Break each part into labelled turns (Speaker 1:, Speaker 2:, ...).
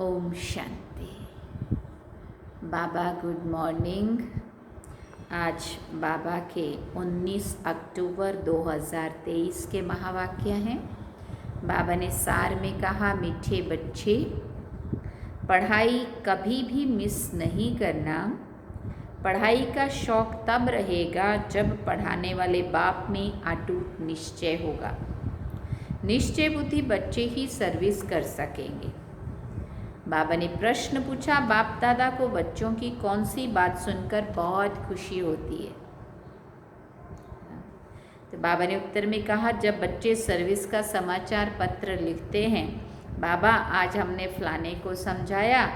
Speaker 1: ओम शांति। बाबा good morning. आज बाबा के 19 अक्टूबर 2023 के महावाक्य हैं। बाबा ने सार में कहा, मीठे बच्चे, पढ़ाई कभी भी मिस नहीं करना। पढ़ाई का शौक तब रहेगा जब पढ़ाने वाले बाप में अटूट निश्चय होगा। निश्चय बुद्धि बच्चे ही सर्विस कर सकेंगे। बाबा ने प्रश्न पूछा, बाप दादा को बच्चों की कौन सी बात सुनकर बहुत खुशी होती है? तो बाबा ने उत्तर में कहा, जब बच्चे सर्विस का समाचार पत्र लिखते हैं, बाबा आज हमने फलाने को समझाया,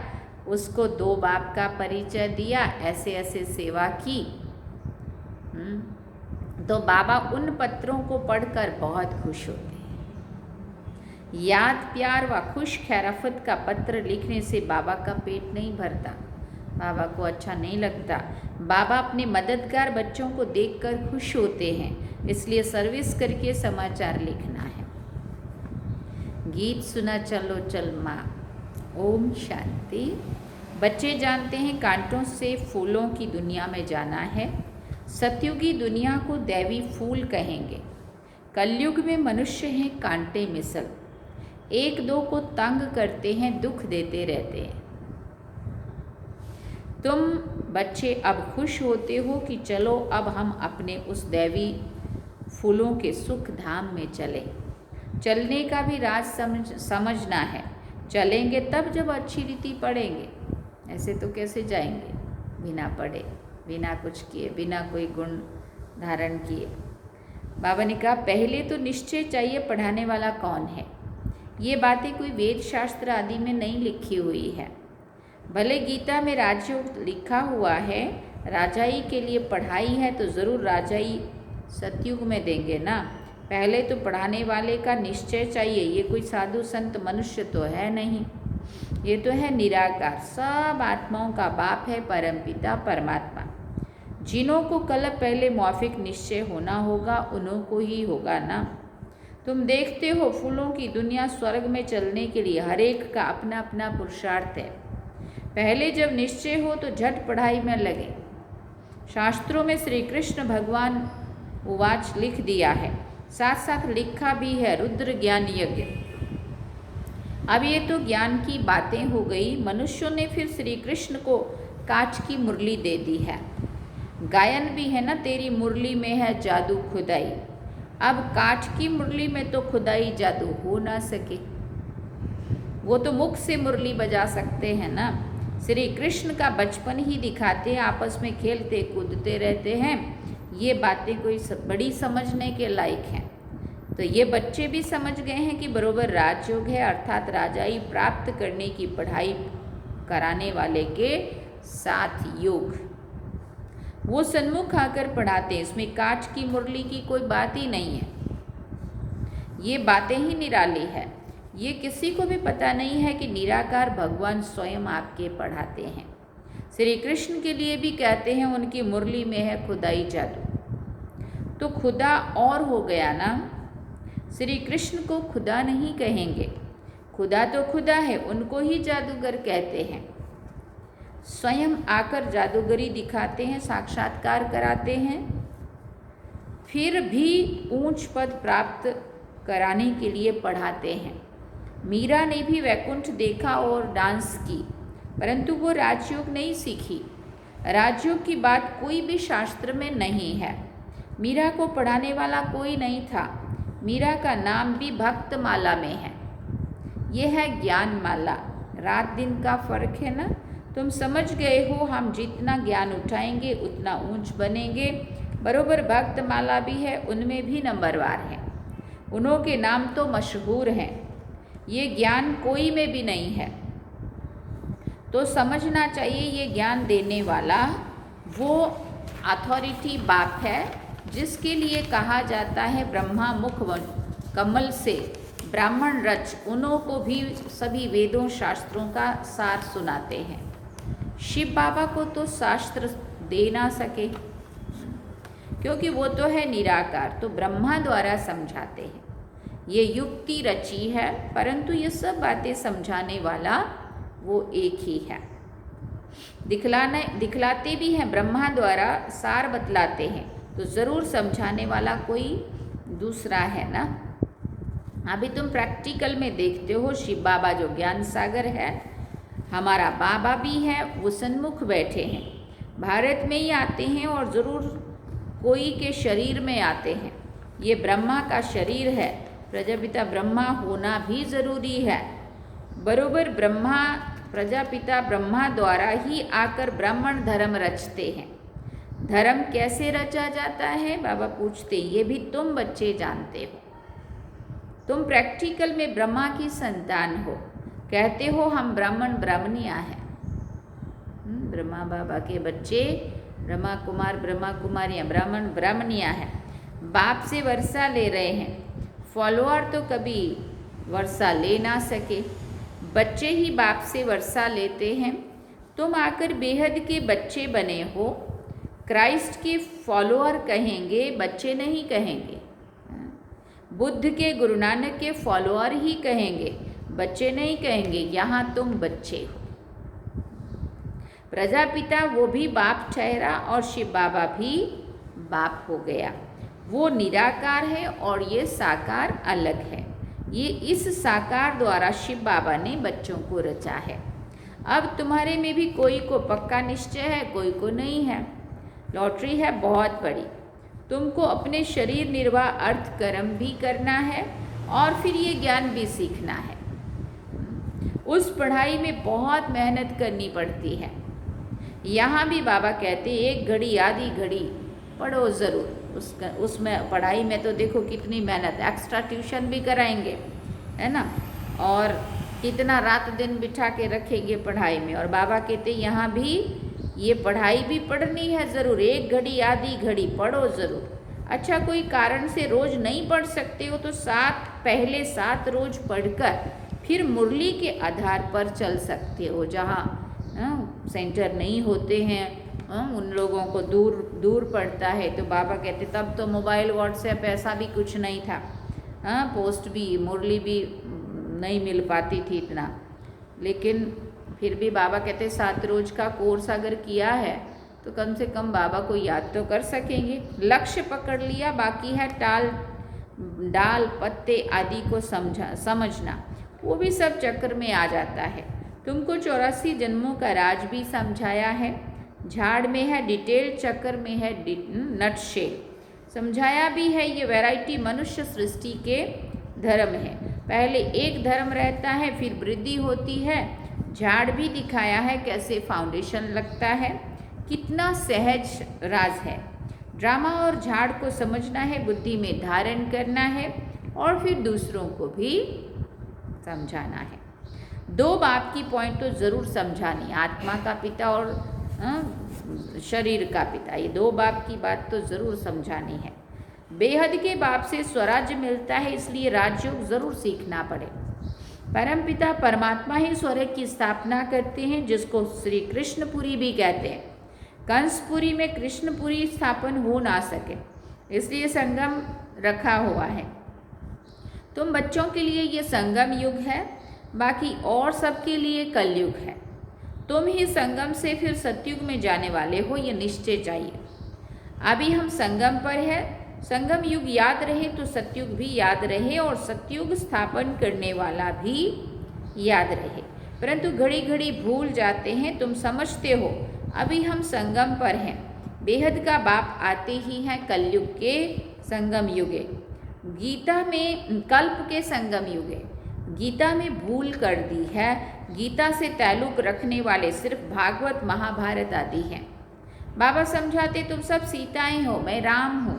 Speaker 1: उसको 2 बाप का परिचय दिया, ऐसे ऐसे सेवा की। तो बाबा उन पत्रों को पढ़कर बहुत खुश होते हैं। याद प्यार व खुश खैराफत का पत्र लिखने से बाबा का पेट नहीं भरता, बाबा को अच्छा नहीं लगता। बाबा अपने मददगार बच्चों को देखकर खुश होते हैं, इसलिए सर्विस करके समाचार लिखना है। गीत सुना चलो चल माँ। ओम शांति। बच्चे जानते हैं कांटों से फूलों की दुनिया में जाना है। सतयुगी दुनिया को दैवी फूल कहेंगे। कलयुग में मनुष्य हैं कांटे मिसल, एक दो को तंग करते हैं, दुख देते रहते हैं। तुम बच्चे अब खुश होते हो कि चलो अब हम अपने उस दैवी फूलों के सुख धाम में चलें। चलने का भी राज समझना है। चलेंगे तब जब अच्छी रीति पढ़ेंगे, ऐसे तो कैसे जाएंगे बिना पढ़े, बिना कुछ किए, बिना कोई गुण धारण किए। बाबा ने कहा, पहले तो निश्चय चाहिए पढ़ाने वाला कौन है। ये बातें कोई वेद शास्त्र आदि में नहीं लिखी हुई है। भले गीता में राजयोग लिखा हुआ है, राजाई के लिए पढ़ाई है तो ज़रूर राजाई सतयुग में देंगे ना। पहले तो पढ़ाने वाले का निश्चय चाहिए। ये कोई साधु संत मनुष्य तो है नहीं, ये तो है निराकार, सब आत्माओं का बाप है, परमपिता परमात्मा। जिन्हों को कल पहले मौफिक निश्चय होना होगा, उन्हों को ही होगा ना। तुम देखते हो फूलों की दुनिया स्वर्ग में चलने के लिए हर एक का अपना अपना पुरुषार्थ है। पहले जब निश्चय हो तो झट पढ़ाई में लगे। शास्त्रों में श्री कृष्ण भगवान उवाच लिख दिया है, साथ साथ लिखा भी है रुद्र ज्ञान यज्ञ। अब ये तो ज्ञान की बातें हो गई। मनुष्यों ने फिर श्री कृष्ण को कांच की मुरली दे दी है। गायन भी है ना, तेरी मुरली में है जादू खुदाई। अब कांच की मुरली में तो खुदाई जादू हो ना सके, वो तो मुख से मुरली बजा सकते हैं ना। श्री कृष्ण का बचपन ही दिखाते हैं, आपस में खेलते कूदते रहते हैं। ये बातें कोई बड़ी समझने के लायक हैं। तो ये बच्चे भी समझ गए हैं कि बरोबर राजयोग है, अर्थात राजाई प्राप्त करने की पढ़ाई कराने वाले के साथ योग। वो सन्मुख आकर पढ़ाते हैं, इसमें कांच की मुरली की कोई बात ही नहीं है। ये बातें ही निराली है। ये किसी को भी पता नहीं है कि निराकार भगवान स्वयं आपके पढ़ाते हैं। श्री कृष्ण के लिए भी कहते हैं उनकी मुरली में है खुदाई जादू। तो खुदा और हो गया ना। श्री कृष्ण को खुदा नहीं कहेंगे, खुदा तो खुदा है, उनको ही जादूगर कहते हैं। स्वयं आकर जादूगरी दिखाते हैं, साक्षात्कार कराते हैं, फिर भी ऊंच पद प्राप्त कराने के लिए पढ़ाते हैं। मीरा ने भी वैकुंठ देखा और डांस की, परंतु वो राजयोग नहीं सीखी। राजयोग की बात कोई भी शास्त्र में नहीं है। मीरा को पढ़ाने वाला कोई नहीं था। मीरा का नाम भी भक्त माला में है। ये है ज्ञान माला। रात दिन का फर्क है ना। तुम समझ गए हो, हम जितना ज्ञान उठाएंगे उतना ऊंच बनेंगे। बरोबर भक्त माला भी है, उनमें भी नंबरवार है। उन्हों के नाम तो मशहूर हैं। ये ज्ञान कोई में भी नहीं है। तो समझना चाहिए ये ज्ञान देने वाला वो अथॉरिटी बाप है, जिसके लिए कहा जाता है ब्रह्मा मुख कमल से ब्राह्मण रच। उन्हों को भी सभी वेदों शास्त्रों का सार सुनाते हैं। शिव बाबा को तो शास्त्र दे ना सके, क्योंकि वो तो है निराकार, तो ब्रह्मा द्वारा समझाते हैं। ये युक्ति रची है, परंतु ये सब बातें समझाने वाला वो एक ही है। दिखलाते भी हैं, ब्रह्मा द्वारा सार बतलाते हैं, तो ज़रूर समझाने वाला कोई दूसरा है ना। अभी तुम प्रैक्टिकल में देखते हो, शिव बाबा जो ज्ञान सागर है, हमारा बाबा भी है, वो सन्मुख बैठे हैं, भारत में ही आते हैं और ज़रूर कोई के शरीर में आते हैं। ये ब्रह्मा का शरीर है, प्रजापिता ब्रह्मा होना भी ज़रूरी है। बरोबर ब्रह्मा प्रजापिता ब्रह्मा द्वारा ही आकर ब्राह्मण धर्म रचते हैं। धर्म कैसे रचा जाता है बाबा पूछते, ये भी तुम बच्चे जानते हो। तुम प्रैक्टिकल में ब्रह्मा की संतान हो, कहते हो हम ब्राह्मण ब्राह्मणियाँ हैं। ब्रह्मा बाबा के बच्चे, ब्रह्मा कुमार ब्रह्मा कुमारियाँ, ब्राह्मण ब्राह्मणियाँ हैं। बाप से वर्षा ले रहे हैं, फॉलोअर तो कभी वर्षा ले ना सके, बच्चे ही बाप से वर्षा लेते हैं। तुम आकर बेहद के बच्चे बने हो, क्राइस्ट के फॉलोअर कहेंगे, बच्चे नहीं कहेंगे। बुद्ध के गुरु नानक के फॉलोअर ही कहेंगे, बच्चे नहीं कहेंगे। यहाँ तुम बच्चे हो। प्रजापिता वो भी बाप ठहरा और शिव बाबा भी बाप हो गया। वो निराकार है और ये साकार अलग है। ये इस साकार द्वारा शिव बाबा ने बच्चों को रचा है। अब तुम्हारे में भी कोई को पक्का निश्चय है, कोई को नहीं है। लॉटरी है बहुत बड़ी। तुमको अपने शरीर निर्वाह अर्थ कर्म भी करना है और फिर ये ज्ञान भी सीखना है। उस पढ़ाई में बहुत मेहनत करनी पड़ती है। यहाँ भी बाबा कहते एक घड़ी आधी घड़ी पढ़ो ज़रूर। उसमें पढ़ाई में तो देखो कितनी मेहनत, एक्स्ट्रा ट्यूशन भी कराएंगे, है ना, और कितना रात दिन बिठा के रखेंगे पढ़ाई में। और बाबा कहते यहाँ भी ये पढ़ाई भी पढ़नी है ज़रूर, एक घड़ी आधी घड़ी पढ़ो ज़रूर। अच्छा कोई कारण से रोज़ नहीं पढ़ सकते हो तो पहले 7 रोज़ पढ़कर फिर मुरली के आधार पर चल सकते हो। जहाँ सेंटर नहीं होते हैं, उन लोगों को दूर पड़ता है, तो बाबा कहते तब तो मोबाइल व्हाट्सएप ऐसा भी कुछ नहीं था, पोस्ट भी मुरली भी नहीं मिल पाती थी इतना। लेकिन फिर भी बाबा कहते 7 रोज का कोर्स अगर किया है तो कम से कम बाबा को याद तो कर सकेंगे। लक्ष्य पकड़ लिया, बाकी है डाल पत्ते आदि को समझना, वो भी सब चक्र में आ जाता है। तुमको 84 जन्मों का राज भी समझाया है। झाड़ में है डिटेल, चक्र में है नटशेल। समझाया भी है ये वैरायटी मनुष्य सृष्टि के धर्म है। पहले एक धर्म रहता है, फिर वृद्धि होती है। झाड़ भी दिखाया है कैसे फाउंडेशन लगता है, कितना सहज राज है। ड्रामा और झाड़ को समझना है, बुद्धि में धारण करना है और फिर दूसरों को भी समझाना है। 2 बाप की पॉइंट तो ज़रूर समझानी, आत्मा का पिता और शरीर का पिता, ये 2 बाप की बात तो ज़रूर समझानी है। बेहद के बाप से स्वराज्य मिलता है, इसलिए राजयोग ज़रूर सीखना पड़े। परमपिता परमात्मा ही स्वर्ग की स्थापना करते हैं, जिसको श्री कृष्णपुरी भी कहते हैं। कंसपुरी में कृष्णपुरी स्थापन हो ना सके, इसलिए संगम रखा हुआ है। तुम बच्चों के लिए ये संगम युग है, बाकी और सबके लिए कलयुग है। तुम ही संगम से फिर सतयुग में जाने वाले हो, ये निश्चय चाहिए। अभी हम संगम पर है, संगम युग याद रहे तो सतयुग भी याद रहे और सतयुग स्थापन करने वाला भी याद रहे। परंतु घड़ी घड़ी भूल जाते हैं। तुम समझते हो अभी हम संगम पर हैं, बेहद का बाप आते ही हैं कलयुग के संगम युगे। गीता में कल्प के संगम युगे, गीता में भूल कर दी है। गीता से ताल्लुक रखने वाले सिर्फ भागवत महाभारत आदि हैं। बाबा समझाते तुम सब सीताएं हो, मैं राम हूँ।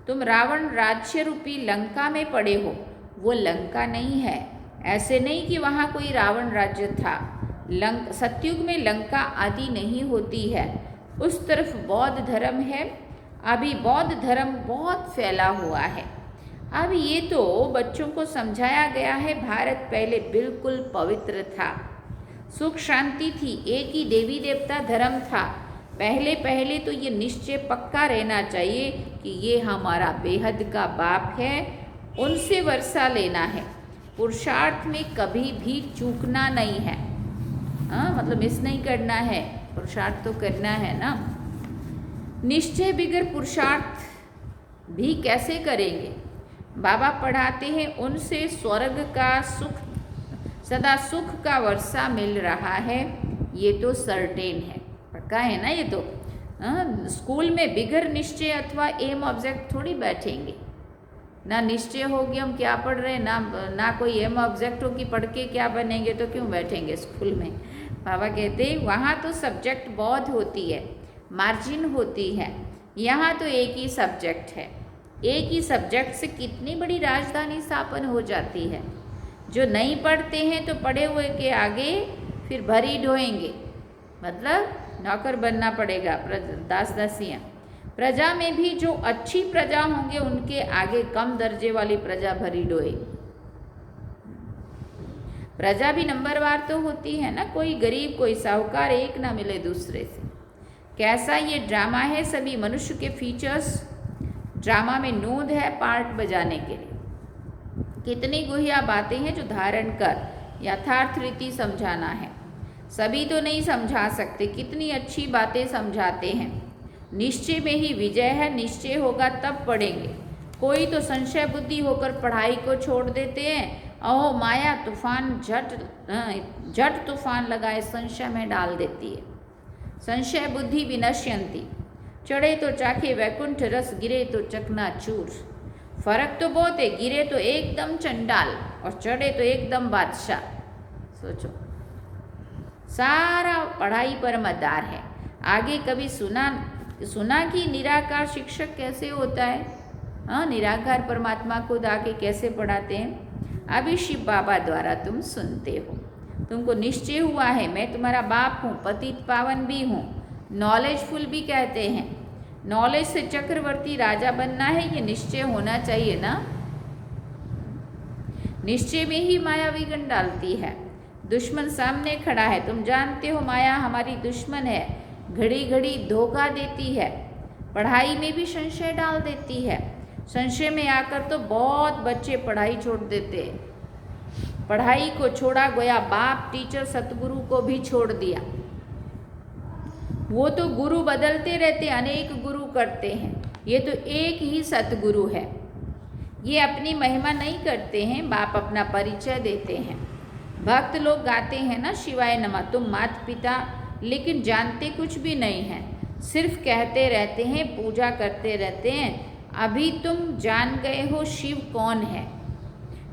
Speaker 1: तुम रावण राज्य रूपी लंका में पड़े हो, वो लंका नहीं है। ऐसे नहीं कि वहाँ कोई रावण राज्य था। सतयुग में लंका आदि नहीं होती है, उस तरफ बौद्ध धर्म है। अभी बौद्ध धर्म बहुत फैला हुआ है। अब ये तो बच्चों को समझाया गया है, भारत पहले बिल्कुल पवित्र था, सुख शांति थी, एक ही देवी देवता धर्म था। पहले तो ये निश्चय पक्का रहना चाहिए कि ये हमारा बेहद का बाप है उनसे वर्षा लेना है। पुरुषार्थ में कभी भी चूकना नहीं है। हाँ, मतलब मिस नहीं करना है, पुरुषार्थ तो करना है ना। निश्चय बिगर पुरुषार्थ भी कैसे करेंगे। बाबा पढ़ाते हैं उनसे स्वर्ग का सुख, सदा सुख का वर्षा मिल रहा है, ये तो सर्टेन है, पक्का है ना ये तो। स्कूल में बिगर निश्चय अथवा एम ऑब्जेक्ट थोड़ी बैठेंगे। ना निश्चय होगी हम क्या पढ़ रहे हैं, ना कोई एम ऑब्जेक्ट होगी पढ़ के क्या बनेंगे, तो क्यों बैठेंगे स्कूल में। बाबा कहते हैं वहाँ तो सब्जेक्ट बहुत होती है, मार्जिन होती है, यहाँ तो एक ही सब्जेक्ट है। एक ही सब्जेक्ट से कितनी बड़ी राजधानी स्थापन हो जाती है। जो नहीं पढ़ते हैं तो पढ़े हुए के आगे फिर भरी ढोएंगे, मतलब नौकर बनना पड़ेगा, दास दासियाँ। प्रजा में भी जो अच्छी प्रजा होंगे उनके आगे कम दर्जे वाली प्रजा भरी ढोएगी। प्रजा भी नंबरवार तो होती है ना, कोई गरीब कोई साहूकार एक ना मिले दूसरे से। कैसा ये ड्रामा है, सभी मनुष्य के फीचर्स ड्रामा में नोंद है पार्ट बजाने के लिए। कितनी गुहिया बातें हैं जो धारण कर यथार्थ रीति समझाना है। सभी तो नहीं समझा सकते, कितनी अच्छी बातें समझाते हैं। निश्चय में ही विजय है, निश्चय होगा तब पढ़ेंगे। कोई तो संशय बुद्धि होकर पढ़ाई को छोड़ देते हैं। अहो माया तूफान झट तूफान लगाए संशय में डाल देती है। संशय बुद्धि विनश्यंती, चढ़े तो चाखे वैकुंठ रस, गिरे तो चकनाचूर। फर्क तो बहुत है, गिरे तो एकदम चंडाल और चढ़े तो एकदम बादशाह। सोचो, सारा पढ़ाई पर मदार है। आगे कभी सुना कि निराकार शिक्षक कैसे होता है। हाँ, निराकार परमात्मा खुद आके कैसे पढ़ाते हैं। अभी शिव बाबा द्वारा तुम सुनते हो। तुमको निश्चय हुआ है मैं तुम्हारा बाप हूँ, पतित पावन भी हूँ, नॉलेजफुल भी कहते हैं। नॉलेज से चक्रवर्ती राजा बनना है, ये निश्चय होना चाहिए ना। निश्चय में ही माया विघन डालती है। दुश्मन सामने खड़ा है, तुम जानते हो माया हमारी दुश्मन है, घड़ी घड़ी धोखा देती है, पढ़ाई में भी संशय डाल देती है। संशय में आकर तो बहुत बच्चे पढ़ाई छोड़ देते हैं। पढ़ाई को छोड़ा गया, बाप टीचर सतगुरु को भी छोड़ दिया। वो तो गुरु बदलते रहते, अनेक गुरु करते हैं, ये तो एक ही सतगुरु है। ये अपनी महिमा नहीं करते हैं, बाप अपना परिचय देते हैं। भक्त लोग गाते हैं ना शिवाय नमः, तुम माता पिता लेकिन जानते कुछ भी नहीं हैं, सिर्फ कहते रहते हैं, पूजा करते रहते हैं। अभी तुम जान गए हो शिव कौन है।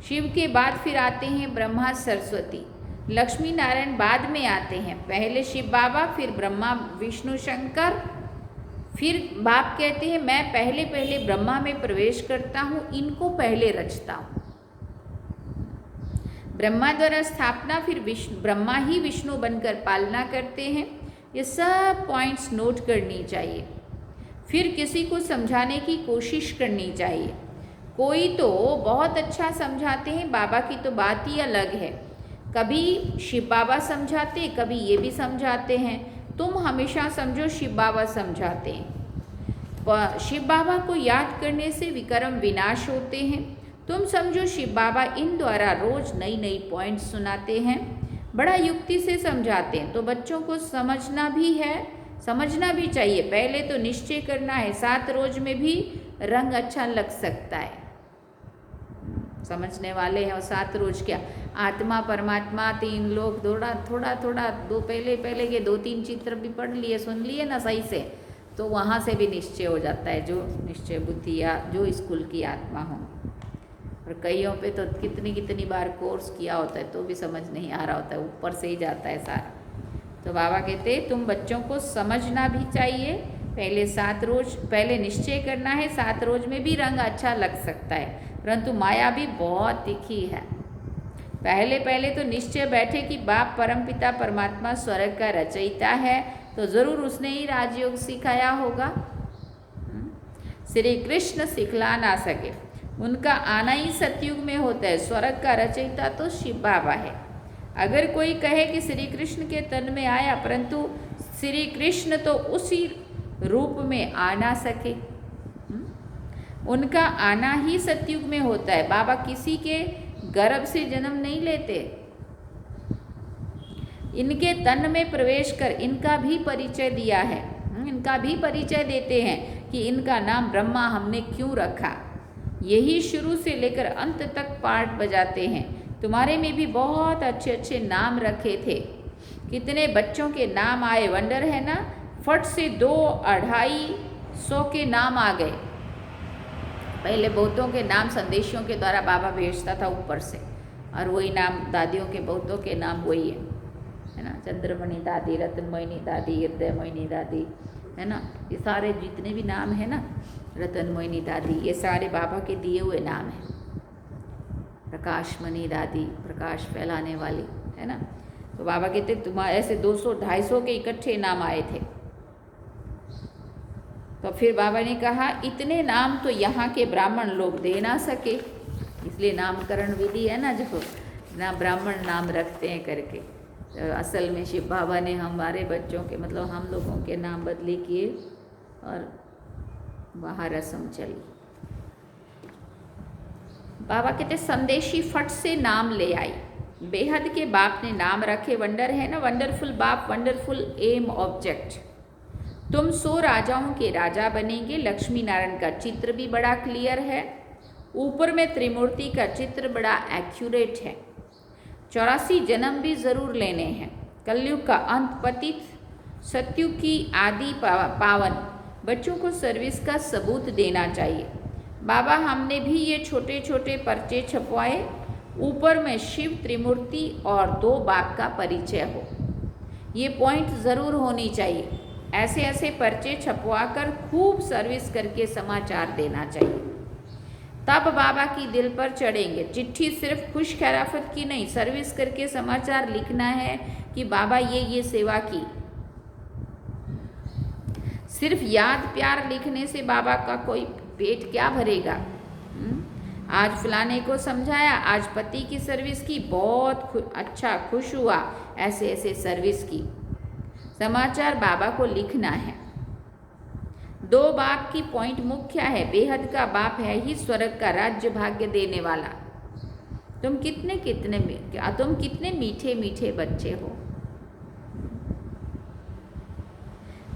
Speaker 1: शिव के बाद फिर आते हैं ब्रह्मा सरस्वती, लक्ष्मी नारायण बाद में आते हैं। पहले शिव बाबा, फिर ब्रह्मा विष्णु शंकर, फिर बाप कहते हैं मैं पहले पहले ब्रह्मा में प्रवेश करता हूँ, इनको पहले रचता हूँ। ब्रह्मा द्वारा स्थापना, फिर ब्रह्मा ही विष्णु बनकर पालना करते हैं। ये सब पॉइंट्स नोट करनी चाहिए। फिर किसी को समझाने की कोशिश करनी चाहिए। कोई तो बहुत अच्छा समझाते हैं, बाबा की तो बात ही अलग है। कभी शिव बाबा समझाते, कभी ये भी समझाते हैं। तुम हमेशा समझो शिव बाबा समझाते हैं। शिव बाबा को याद करने से विक्रम विनाश होते हैं। तुम समझो शिव बाबा इन द्वारा रोज नई नई पॉइंट्स सुनाते हैं, बड़ा युक्ति से समझाते हैं, तो बच्चों को समझना भी है, समझना भी चाहिए। पहले तो निश्चय करना है, 7 रोज में भी रंग अच्छा लग सकता है। समझने वाले हैं, और 7 रोज क्या, आत्मा परमात्मा 3 लोग, थोड़ा दो पहले के 2-3 चित्र भी पढ़ लिए, सुन लिए ना सही से, तो वहाँ से भी निश्चय हो जाता है, जो निश्चय बुद्धि या जो स्कूल की आत्मा हो। और कईयों पे तो कितनी बार कोर्स किया होता है तो भी समझ नहीं आ रहा होता है, ऊपर से ही जाता है सारा। तो बाबा कहते हैं तुम बच्चों को समझना भी चाहिए। पहले 7 रोज पहले निश्चय करना है, 7 रोज में भी रंग अच्छा लग सकता है, परंतु माया भी बहुत तीखी है। पहले तो निश्चय बैठे कि बाप परमपिता परमात्मा स्वर्ग का रचयिता है, तो ज़रूर उसने ही राजयोग सिखाया होगा। श्री कृष्ण सिखला ना सके, उनका आना ही सतयुग में होता है। स्वर्ग का रचयिता तो शिव बाबा है। अगर कोई कहे कि श्री कृष्ण के तन में आया, परंतु श्री कृष्ण तो उसी रूप में आ ना सके। उनका आना ही सतयुग में होता है। बाबा किसी के गर्भ से जन्म नहीं लेते, इनके तन में प्रवेश कर इनका भी परिचय दिया है। इनका भी परिचय देते हैं कि इनका नाम ब्रह्मा हमने क्यों रखा। यही शुरू से लेकर अंत तक पाठ बजाते हैं। तुम्हारे में भी बहुत अच्छे अच्छे नाम रखे थे, कितने बच्चों के नाम आए, वंडर है ना। फट से 200-250 के नाम आ गए। पहले बहुतों के नाम संदेशियों के द्वारा बाबा भेजता था ऊपर से, और वही नाम दादियों के बहुतों के नाम वही है ना। चंद्रमणि दादी, रत्नमोहिनी दादी, हृदयमोहिनी दादी, है ना। ये सारे जितने भी नाम है ना, रत्नमोहिनी दादी, ये सारे बाबा के दिए हुए नाम हैं। प्रकाशमणि दादी, प्रकाश फैलाने वाली, है ना। तो बाबा कहते तुम्हारे ऐसे 200-250 के इकट्ठे नाम आए थे। तो फिर बाबा ने कहा इतने नाम तो यहाँ के ब्राह्मण लोग दे ना सके, इसलिए नामकरण विधि है ना, जो ना ब्राह्मण नाम रखते हैं करके। तो असल में शिव बाबा ने हमारे बच्चों के, मतलब हम लोगों के नाम बदली किए और वहाँ रस्म चली। बाबा कहते संदेशी फट से नाम ले आई। बेहद के बाप ने नाम रखे, वंडर है ना, वंडरफुल बाप, वंडरफुल एम ऑब्जेक्ट। तुम 100 राजाओं के राजा बनेंगे। लक्ष्मी नारायण का चित्र भी बड़ा क्लियर है, ऊपर में त्रिमूर्ति का चित्र बड़ा एक्यूरेट है। 84 जन्म भी जरूर लेने हैं। कलयुग का अंत, पतित सतयुग की आदि पावन। बच्चों को सर्विस का सबूत देना चाहिए। बाबा हमने भी ये छोटे छोटे पर्चे छपवाए, ऊपर में शिव, त्रिमूर्ति और 2 बाप का परिचय हो। ये पॉइंट ज़रूर होनी चाहिए। ऐसे ऐसे पर्चे छपवा कर खूब सर्विस करके समाचार देना चाहिए, तब बाबा की दिल पर चढ़ेंगे। चिट्ठी सिर्फ खुश खैराफत की नहीं, सर्विस करके समाचार लिखना है कि बाबा ये सेवा की। सिर्फ याद प्यार लिखने से बाबा का कोई पेट क्या भरेगा। आज फलाने को समझाया, आज पति की सर्विस की, बहुत अच्छा खुश हुआ, ऐसे ऐसे सर्विस की। समाचार बाबा को लिखना है। 2 बाप की पॉइंट मुख्य है। बेहद का बाप है ही स्वर्ग का राज्य भाग्य देने वाला। तुम कितने मीठे मीठे बच्चे हो।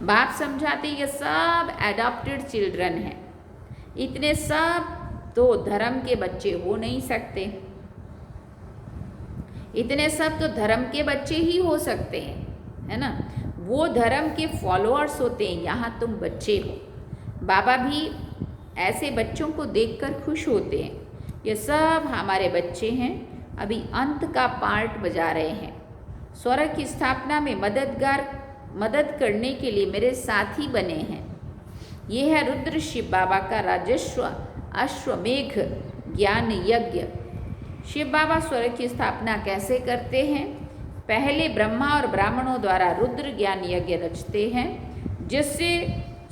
Speaker 1: बाप समझाते ये सब एडॉप्टेड चिल्ड्रन हैं। इतने सब तो धर्म के बच्चे हो नहीं सकते, इतने सब तो धर्म के बच्चे ही हो सकते हैं, है ना। वो धर्म के फॉलोअर्स होते हैं, यहाँ तुम बच्चे हो। बाबा भी ऐसे बच्चों को देखकर खुश होते हैं। ये सब हमारे बच्चे हैं, अभी अंत का पार्ट बजा रहे हैं। स्वर्ग की स्थापना में मदद करने के लिए मेरे साथी बने हैं। ये है रुद्र शिव बाबा का राजस्व अश्वमेघ ज्ञान यज्ञ। शिव बाबा स्वर्ग की स्थापना कैसे करते हैं? पहले ब्रह्मा और ब्राह्मणों द्वारा रुद्र ज्ञान यज्ञ रचते हैं, जिससे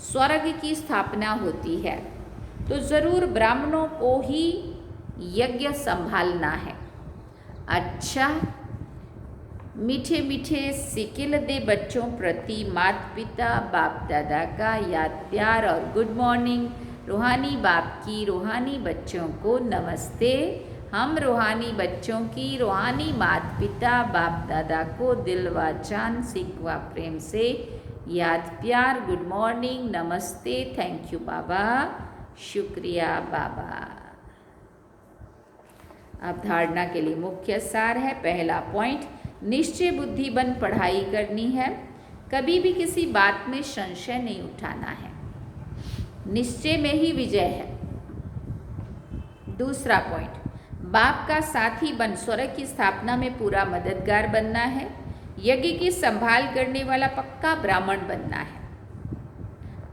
Speaker 1: स्वर्ग की स्थापना होती है। तो ज़रूर ब्राह्मणों को ही यज्ञ संभालना है। अच्छा, मीठे मीठे सिकिल दे बच्चों प्रति माता पिता बाप दादा का याद प्यार और गुड मॉर्निंग। रूहानी बाप की रूहानी बच्चों को नमस्ते। हम रूहानी बच्चों की रूहानी माता पिता बाप दादा को दिल व जान सिक व प्रेम से याद प्यार, गुड मॉर्निंग, नमस्ते, थैंक यू बाबा, शुक्रिया बाबा। अब धारणा के लिए मुख्य सार है। पहला पॉइंट, निश्चय बुद्धि बन पढ़ाई करनी है। कभी भी किसी बात में संशय नहीं उठाना है, निश्चय में ही विजय है। दूसरा पॉइंट, बाप का साथी बन स्वर्ग की स्थापना में पूरा मददगार बनना है। यज्ञ की संभाल करने वाला पक्का ब्राह्मण बनना है।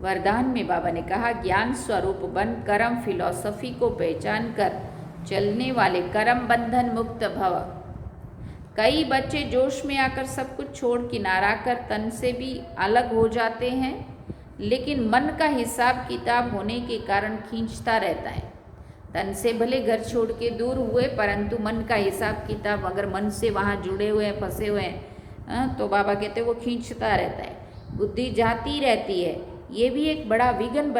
Speaker 1: वरदान में बाबा ने कहा, ज्ञान स्वरूप बन कर्म फिलॉसफी को पहचान कर चलने वाले कर्म बंधन मुक्त भव। कई बच्चे जोश में आकर सब कुछ छोड़ किनारा कर तन से भी अलग हो जाते हैं, लेकिन मन का हिसाब किताब होने के कारण खींचता रहता है। तन से भले घर छोड़ के दूर हुए, परंतु मन का हिसाब किताब अगर मन से वहाँ जुड़े हुए हैं, फंसे हुए हैं, तो बाबा कहते हैं वो खींचता रहता है, बुद्धि जाती रहती है। ये भी एक बड़ा विघ्न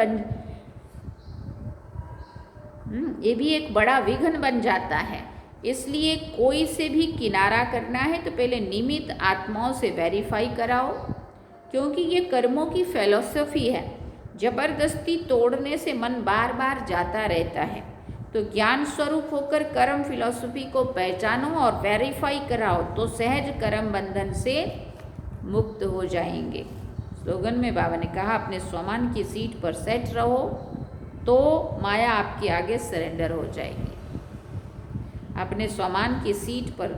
Speaker 1: ये भी एक बड़ा विघ्न बन जाता है। इसलिए कोई से भी किनारा करना है तो पहले निमित्त आत्माओं से वेरीफाई कराओ, क्योंकि ये कर्मों की फिलॉसफी है। जबरदस्ती तोड़ने से मन बार बार जाता रहता है। तो ज्ञान स्वरूप होकर कर्म फिलॉसफी को पहचानो और वेरीफाई कराओ, तो सहज कर्म बंधन से मुक्त हो जाएंगे। स्लोगन में बाबा ने कहा, अपने स्वमान की सीट पर सेट रहो तो माया आपके आगे सरेंडर हो जाएगी। अपने स्वमान की सीट पर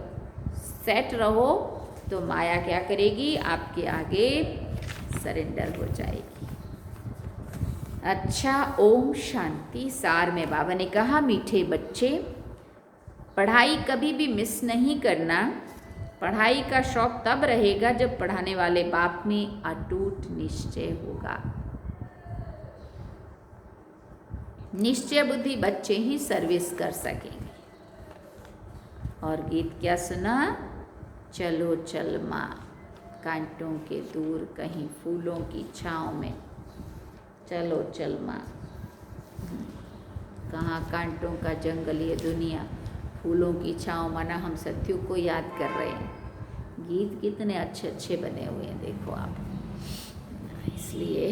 Speaker 1: सेट रहो तो माया क्या करेगी, आपके आगे सरेंडर हो जाएगी। अच्छा, ओम शांति। सार में बाबा ने कहा, मीठे बच्चे, पढ़ाई कभी भी मिस नहीं करना। पढ़ाई का शौक तब रहेगा जब पढ़ाने वाले बाप में अटूट निश्चय होगा। निश्चय बुद्धि बच्चे ही सर्विस कर सकेंगे। और गीत क्या सुना, चलो चल माँ, कांटों के दूर कहीं फूलों की छाँव में, चलो चल माँ। कहाँ कांटों का जंगल ये दुनिया, फूलों की छाँव, माना हम सत्यों को याद कर रहे हैं। गीत कितने अच्छे अच्छे बने हुए हैं, देखो आप। इसलिए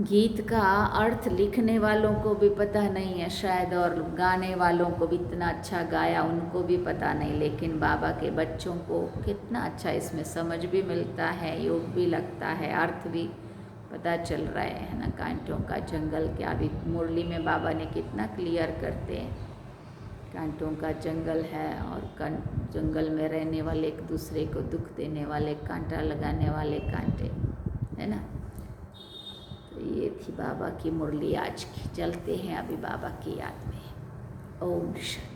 Speaker 1: गीत का अर्थ लिखने वालों को भी पता नहीं है शायद, और गाने वालों को भी इतना अच्छा गाया उनको भी पता नहीं, लेकिन बाबा के बच्चों को कितना अच्छा इसमें समझ भी मिलता है, योग भी लगता है, अर्थ भी पता चल रहा है ना। कांटों का जंगल क्या, भी मुरली में बाबा ने कितना क्लियर करते हैं। कांटों का जंगल है और जंगल में रहने वाले, एक दूसरे को दुख देने वाले, कांटा लगाने वाले कांटे, है ना। तो ये थी बाबा की मुरली आज की। चलते हैं अभी बाबा की याद में। ओम शांति।